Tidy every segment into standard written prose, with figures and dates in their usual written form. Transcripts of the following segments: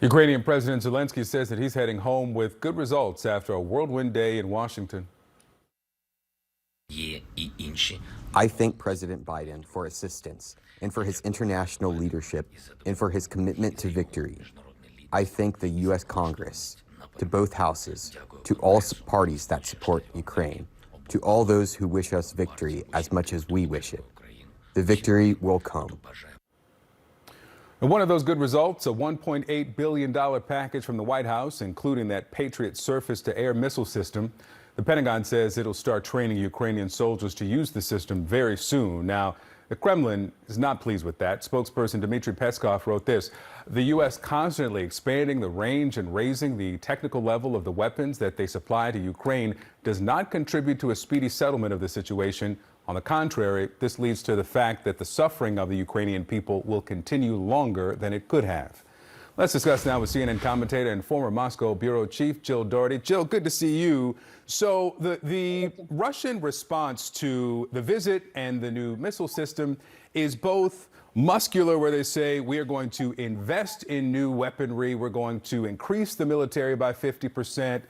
Ukrainian President Zelensky says that he's heading home with good results after a whirlwind day in Washington. I thank President Biden for assistance and for his international leadership and for his commitment to victory. I thank the U.S. Congress, to both houses, to all parties that support Ukraine, to all those who wish us victory as much as we wish it. The victory will come. And one of those good results, a $1.8 billion package from the White House, including that Patriot surface-to-air missile system. The Pentagon says it'll start training Ukrainian soldiers to use the system very soon. Now, the Kremlin is not pleased with that. Spokesperson Dmitry Peskov wrote this: the U.S. constantly expanding the range and raising the technical level of the weapons that they supply to Ukraine does not contribute to a speedy settlement of the situation. On the contrary, this leads to the fact that the suffering of the Ukrainian people will continue longer than it could have. Let's discuss now with CNN commentator and former Moscow bureau chief Jill Doherty. Jill, good to see you. So the Russian response to the visit and the new missile system is both muscular, where they say we are going to invest in new weaponry, we're going to increase the military by 50%.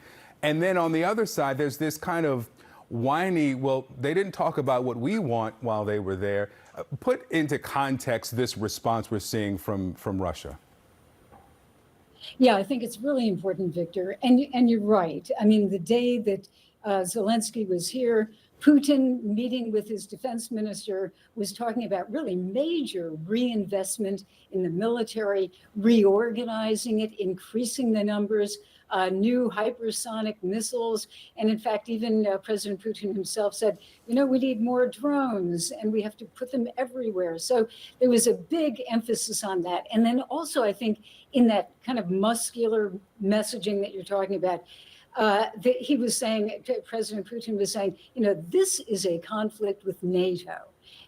And then on the other side, there's this kind of whiny, well, they didn't talk about what we want while they were there. Put into context this response we're seeing from Russia. Yeah, I think it's really important, Victor. And you're right. I mean, the day that Zelensky was here, Putin, meeting with his defense minister, was talking about really major reinvestment in the military, reorganizing it, increasing the numbers, new hypersonic missiles. And in fact, even President Putin himself said, you know, we need more drones and we have to put them everywhere. So there was a big emphasis on that. And then also, I think, in that kind of muscular messaging that you're talking about, he was saying, President Putin was saying, you know, this is a conflict with NATO.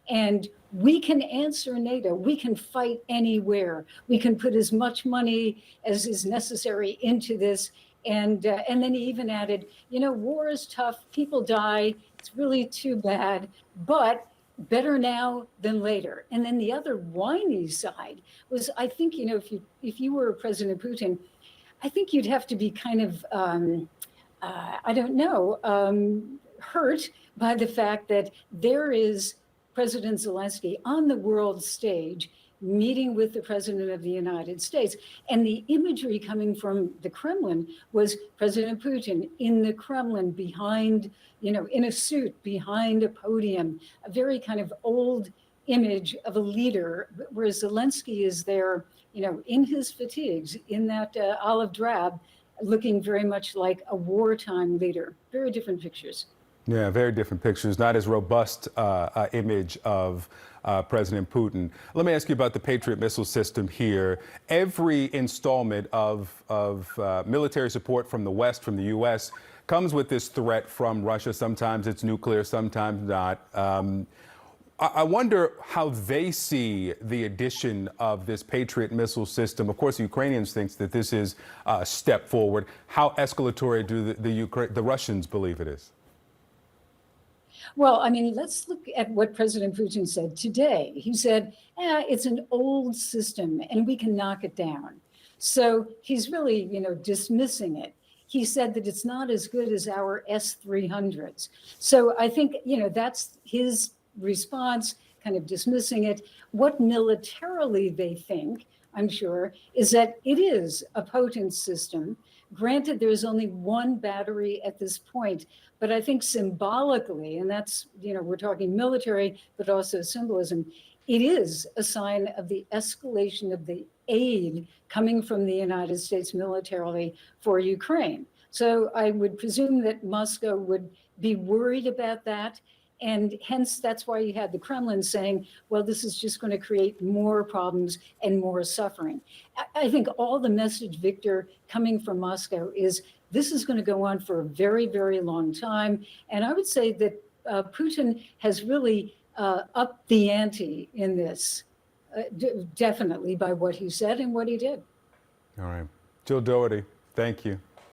And we can answer NATO. We can fight anywhere. We can put as much money as is necessary into this. And then he even added, you know, war is tough. People die. It's really too bad. But better now than later. And then the other whiny side was, I think, you know, if you were President Putin, I think you'd have to be kind of, I don't know, hurt by the fact that there is President Zelensky on the world stage meeting with the President of the United States. And the imagery coming from the Kremlin was President Putin in the Kremlin behind, you know, in a suit behind a podium, a very kind of old image of a leader, whereas Zelensky is there, you know, in his fatigues, in that olive drab, looking very much like a wartime leader. Very different pictures. Yeah, very different pictures, not as robust image of President Putin. Let me ask you about the Patriot missile system here. Every installment of military support from the West, from the U.S., comes with this threat from Russia. Sometimes it's nuclear, sometimes not. I wonder how they see the addition of this Patriot missile system. Of course, the Ukrainians think that this is a step forward. How escalatory do the Russians believe it is? Well, I mean, let's look at what President Putin said today. He said, it's an old system and we can knock it down. So he's really, you know, dismissing it. He said that it's not as good as our S-300s. So I think, you know, that's his response, kind of dismissing it. What militarily they think, I'm sure, is that it is a potent system. Granted, there's only one battery at this point, but I think symbolically, and that's, you know, we're talking military, but also symbolism, it is a sign of the escalation of the aid coming from the United States militarily for Ukraine. So I would presume that Moscow would be worried about that. And hence, that's why you had the Kremlin saying, well, this is just going to create more problems and more suffering. I think all the message, Victor, coming from Moscow is this is going to go on for a very, very long time. And I would say that Putin has really upped the ante in this, definitely by what he said and what he did. All right. Jill Doherty, thank you.